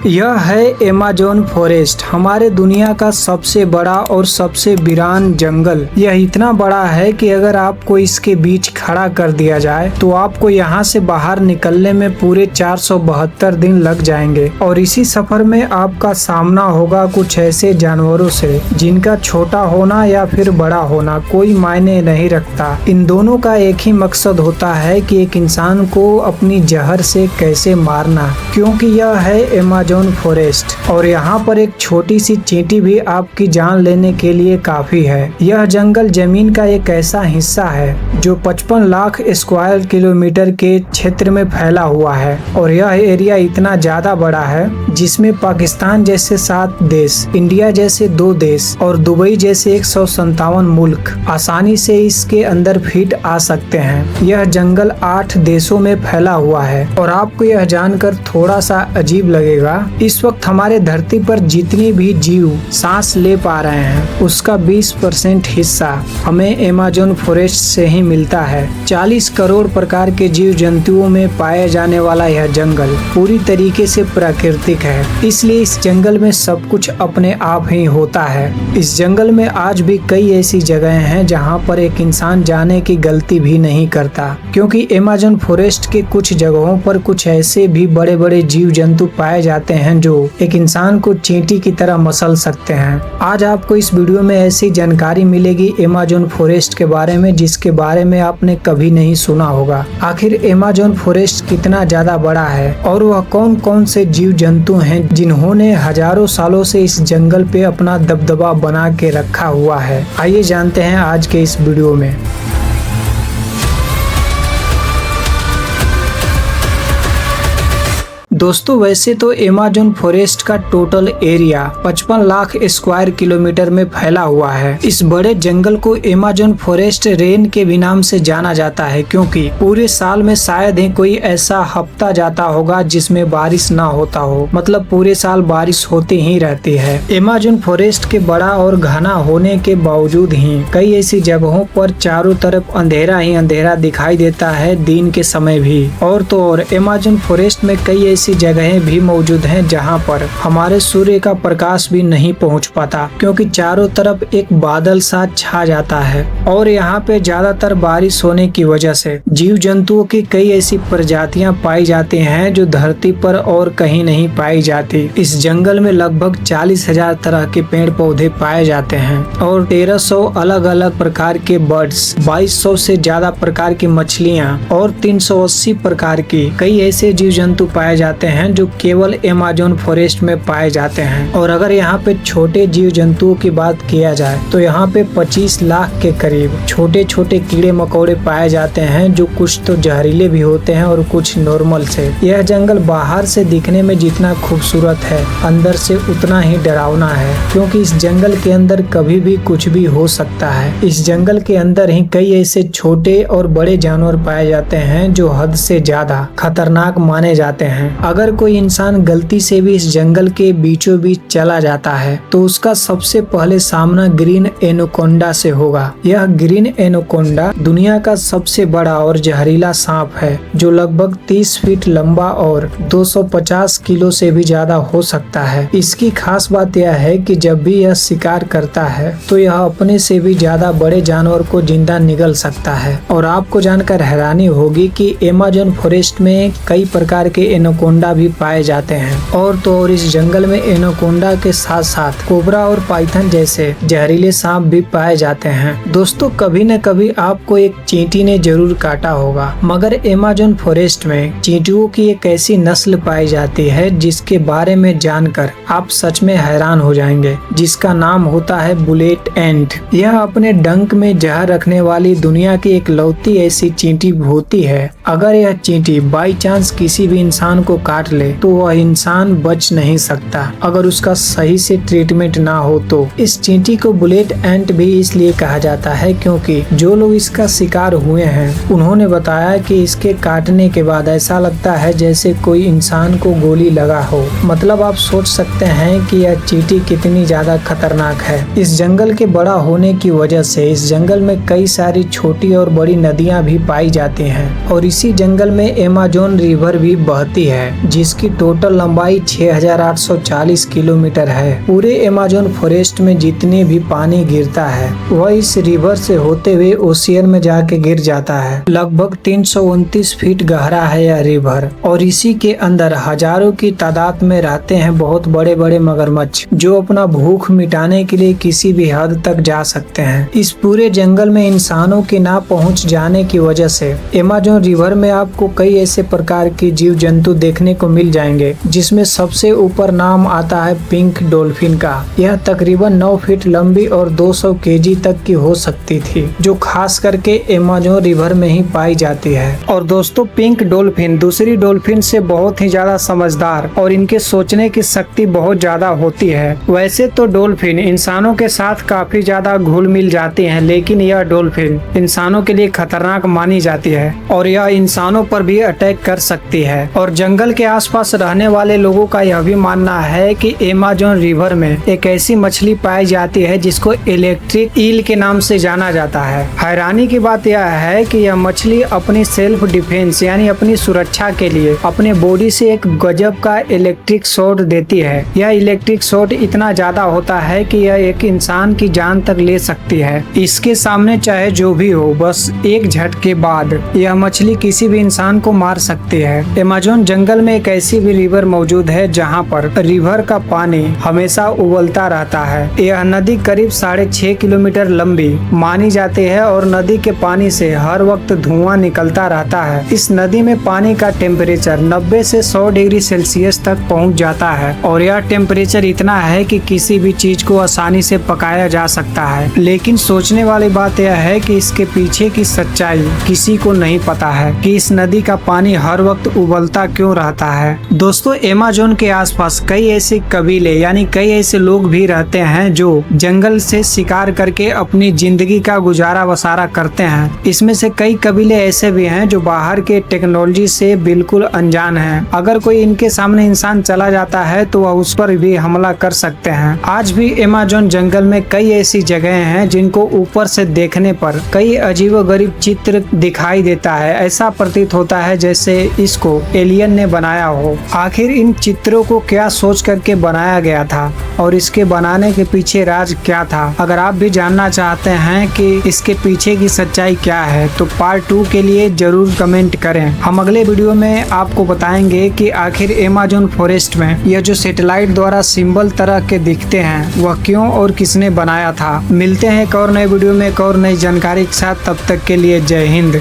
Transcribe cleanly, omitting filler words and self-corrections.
यह है Amazon forest, हमारे दुनिया का सबसे बड़ा और सबसे वीरान जंगल। यह इतना बड़ा है कि अगर आपको इसके बीच खड़ा कर दिया जाए तो आपको यहाँ से बाहर निकलने में पूरे 472 दिन लग जाएंगे। और इसी सफर में आपका सामना होगा कुछ ऐसे जानवरों से जिनका छोटा होना या फिर बड़ा होना कोई मायने नहीं रखता। इन दोनों का एक ही मकसद होता है कि एक इंसान को अपनी जहर से कैसे मारना, क्योंकि यह है अमेज़न फॉरेस्ट। और यहाँ पर एक छोटी सी चींटी भी आपकी जान लेने के लिए काफी है। यह जंगल जमीन का एक ऐसा हिस्सा है जो 55 लाख स्क्वायर किलोमीटर के क्षेत्र में फैला हुआ है। और यह एरिया इतना ज्यादा बड़ा है जिसमें पाकिस्तान जैसे 7 देश, इंडिया जैसे 2 देश और दुबई जैसे 157 मुल्क आसानी से इसके अंदर फिट आ सकते हैं। यह जंगल 8 देशों में फैला हुआ है। और आपको यह जानकर थोड़ा सा अजीब लगेगा, इस वक्त हमारे धरती पर जितनी भी जीव सांस ले पा रहे हैं उसका 20% हिस्सा हमें अमेज़न फॉरेस्ट से ही मिलता है। 40 करोड़ प्रकार के जीव जंतुओं में पाए जाने वाला यह जंगल पूरी तरीके से प्राकृतिक है, इसलिए इस जंगल में सब कुछ अपने आप ही होता है। इस जंगल में आज भी कई ऐसी जगह हैं जहां पर एक इंसान जाने की गलती भी नहीं करता, क्योंकि अमेज़न फॉरेस्ट के कुछ जगहों पर कुछ ऐसे भी बड़े बड़े जीव जंतु पाए जाते हैं जो एक इंसान को चींटी की तरह मसल सकते हैं। आज आपको इस वीडियो में ऐसी जानकारी मिलेगी अमेज़न फॉरेस्ट के बारे में जिसके बारे में आपने कभी नहीं सुना होगा। आखिर अमेज़न फॉरेस्ट कितना ज्यादा बड़ा है और वह कौन कौन से जीव जंतु हैं जिन्होंने हजारों सालों से इस जंगल पे अपना दबदबा बना के रखा हुआ है। आइए जानते हैं आज के इस वीडियो में। दोस्तों, वैसे तो अमेज़न फॉरेस्ट का total area 55 lakh square kilometre में फैला हुआ है। इस बड़े जंगल को अमेज़न फॉरेस्ट रेन के भी नाम से जाना जाता है, क्योंकि पूरे साल में शायद ही कोई ऐसा हफ्ता जाता होगा जिसमें बारिश ना होता हो। मतलब पूरे साल बारिश होती ही रहती है। अमेज़न फॉरेस्ट के बड़ा और घना होने के बावजूद ही कई ऐसी जगहों पर चारों तरफ अंधेरा ही अंधेरा दिखाई देता है दिन के समय भी। और तो और अमेज़न फॉरेस्ट में कई ऐसी जगहें भी मौजूद हैं जहां पर हमारे सूर्य का प्रकाश भी नहीं पहुंच पाता, क्योंकि चारों तरफ एक बादल सा छा जाता है। और यहाँ पे ज्यादातर बारिश होने की वजह से जीव जंतुओं की कई ऐसी प्रजातियां पाई जाती हैं जो धरती पर और कहीं नहीं पाई जाती। इस जंगल में लगभग 40,000 तरह के पेड़ पौधे पाए जाते हैं और 1300 अलग अलग प्रकार के बर्ड्स, 2200 से ज्यादा प्रकार की मछलियाँ और 380 प्रकार की कई ऐसे जीव जंतु पाए जाते हैं जो केवल अमेज़न फॉरेस्ट में पाए जाते हैं। और अगर यहाँ पे छोटे जीव जंतुओं की बात किया जाए तो यहाँ पे 25 लाख के करीब छोटे छोटे कीड़े मकोड़े पाए जाते हैं जो कुछ तो जहरीले भी होते हैं और कुछ नॉर्मल से। यह जंगल बाहर से दिखने में जितना खूबसूरत है अंदर से उतना ही डरावना है, क्योंकि इस जंगल के अंदर कभी भी कुछ भी हो सकता है। इस जंगल के अंदर ही कई ऐसे छोटे और बड़े जानवर पाए जाते हैं जो हद से ज्यादा खतरनाक माने जाते हैं। अगर कोई इंसान गलती से भी इस जंगल के बीचों बीच चला जाता है तो उसका सबसे पहले सामना ग्रीन एनाकोंडा से होगा। यह ग्रीन एनाकोंडा दुनिया का सबसे बड़ा और जहरीला सांप है जो लगभग 30 फीट लंबा और 250 किलो से भी ज्यादा हो सकता है। इसकी खास बात यह है कि जब भी यह शिकार करता है तो यह अपने से भी ज्यादा बड़े जानवर को जिंदा निगल सकता है। और आपको जानकर हैरानी होगी कि अमेज़न फॉरेस्ट में कई प्रकार के एनाकोंडा भी पाए जाते हैं। और तो और इस जंगल में एनाकोंडा के साथ साथ कोबरा और पाइथन जैसे जहरीले सांप भी पाए जाते हैं। दोस्तों, कभी न कभी आपको एक चींटी ने जरूर काटा होगा, मगर अमेज़न फॉरेस्ट में चींटियों की एक ऐसी नस्ल पाई जाती है जिसके बारे में जानकर आप सच में हैरान हो जाएंगे, जिसका नाम होता है बुलेट एंट। यह अपने डंक में जहर रखने वाली दुनिया की एकलौती ऐसी चींटी होती है। अगर यह चींटी बाई चांस किसी भी इंसान को काट ले तो वह इंसान बच नहीं सकता अगर उसका सही से ट्रीटमेंट ना हो तो। इस चींटी को बुलेट एंट भी इसलिए कहा जाता है क्योंकि जो लोग इसका शिकार हुए हैं उन्होंने बताया कि इसके काटने के बाद ऐसा लगता है जैसे कोई इंसान को गोली लगा हो। मतलब आप सोच सकते हैं कि यह चींटी कितनी ज्यादा खतरनाक है। इस जंगल के बड़ा होने की वजह से इस जंगल में कई सारी छोटी और बड़ी नदियां भी पाई जाती हैं और इसी जंगल में अमेज़न रिवर भी बहती है, जिसकी टोटल लंबाई 6840 किलोमीटर है। पूरे अमेज़न फॉरेस्ट में जितने भी पानी गिरता है वह इस रिवर से होते हुए ओशियन में जाके गिर जाता है। लगभग 329 फीट गहरा है यह रिवर, और इसी के अंदर हजारों की तादाद में रहते हैं बहुत बड़े बड़े मगरमच्छ, जो अपना भूख मिटाने के लिए किसी भी हद तक जा सकते हैं। इस पूरे जंगल में इंसानों के ना पहुंच जाने की वजह से अमेज़न रिवर में आपको कई ऐसे प्रकार के जीव जंतु देखने को मिल जाएंगे, जिसमें सबसे ऊपर नाम आता है पिंक डॉल्फिन का। यह तकरीबन 9 फीट लंबी और 200 केजी तक की हो सकती थी, जो खास करके अमेज़न रिवर में ही पाई जाती है। और दोस्तों, पिंक डॉल्फिन दूसरी डॉल्फिन से बहुत ही ज्यादा समझदार और इनके सोचने की शक्ति बहुत ज्यादा होती है। वैसे तो डॉल्फिन इंसानों के साथ काफी ज्यादा घुल मिल जाती हैं, लेकिन यह डॉल्फिन इंसानों के लिए खतरनाक मानी जाती है और यह इंसानों पर भी अटैक कर सकती है। और जंगल के आसपास रहने वाले लोगों का यह भी मानना है कि अमेज़न रिवर में एक ऐसी मछली पाई जाती है जिसको इलेक्ट्रिक ईल के नाम से जाना जाता है। हैरानी की बात यह है कि यह मछली अपनी सेल्फ डिफेंस यानी अपनी सुरक्षा के लिए अपने बॉडी से एक गजब का इलेक्ट्रिक शॉट देती है। यह इलेक्ट्रिक शॉट इतना ज्यादा होता है कि यह एक इंसान की जान तक ले सकती है। इसके सामने चाहे जो भी हो, बस एक झटके बाद यह मछली किसी भी इंसान को मार सकती है। अमेज़न जंगल में एक ऐसी भी रिवर मौजूद है जहां पर रिवर का पानी हमेशा उबलता रहता है। यह नदी करीब 6.5 किलोमीटर लंबी मानी जाती है और नदी के पानी से हर वक्त धुआं निकलता रहता है। इस नदी में पानी का टेम्परेचर 90 से 100 डिग्री सेल्सियस तक पहुंच जाता है और यह टेम्परेचर इतना है कि किसी भी चीज को आसानी से पकाया जा सकता है। लेकिन सोचने वाली बात यह है कि इसके पीछे की सच्चाई किसी को नहीं पता है कि इस नदी का पानी हर वक्त उबलता क्यों रहता है। दोस्तों, अमेज़न के आसपास कई ऐसे कबीले यानी कई ऐसे लोग भी रहते हैं जो जंगल से शिकार करके अपनी जिंदगी का गुजारा बसारा करते हैं। इसमें से कई कबीले ऐसे भी हैं जो बाहर के टेक्नोलॉजी से बिल्कुल अनजान हैं। अगर कोई इनके सामने इंसान चला जाता है तो वह उस पर भी हमला कर सकते हैं। आज भी अमेज़न जंगल में कई ऐसी जगह हैं जिनको ऊपर से देखने पर कई अजीबोगरीब चित्र दिखाई देता है। ऐसा प्रतीत होता है जैसे इसको एलियन ने बनाया हो। आखिर इन चित्रों को क्या सोच करके बनाया गया था और इसके बनाने के पीछे राज क्या था? अगर आप भी जानना चाहते हैं कि इसके पीछे की सच्चाई क्या है तो पार्ट 2 के लिए जरूर कमेंट करें। हम अगले वीडियो में आपको बताएंगे कि आखिर अमेज़न फॉरेस्ट में यह जो सैटेलाइट द्वारा सिंबल तरह के दिखते हैं वह क्यों और किसने बनाया था। मिलते हैं एक और नए वीडियो में एक और नई जानकारी के साथ। तब तक के लिए जय हिंद।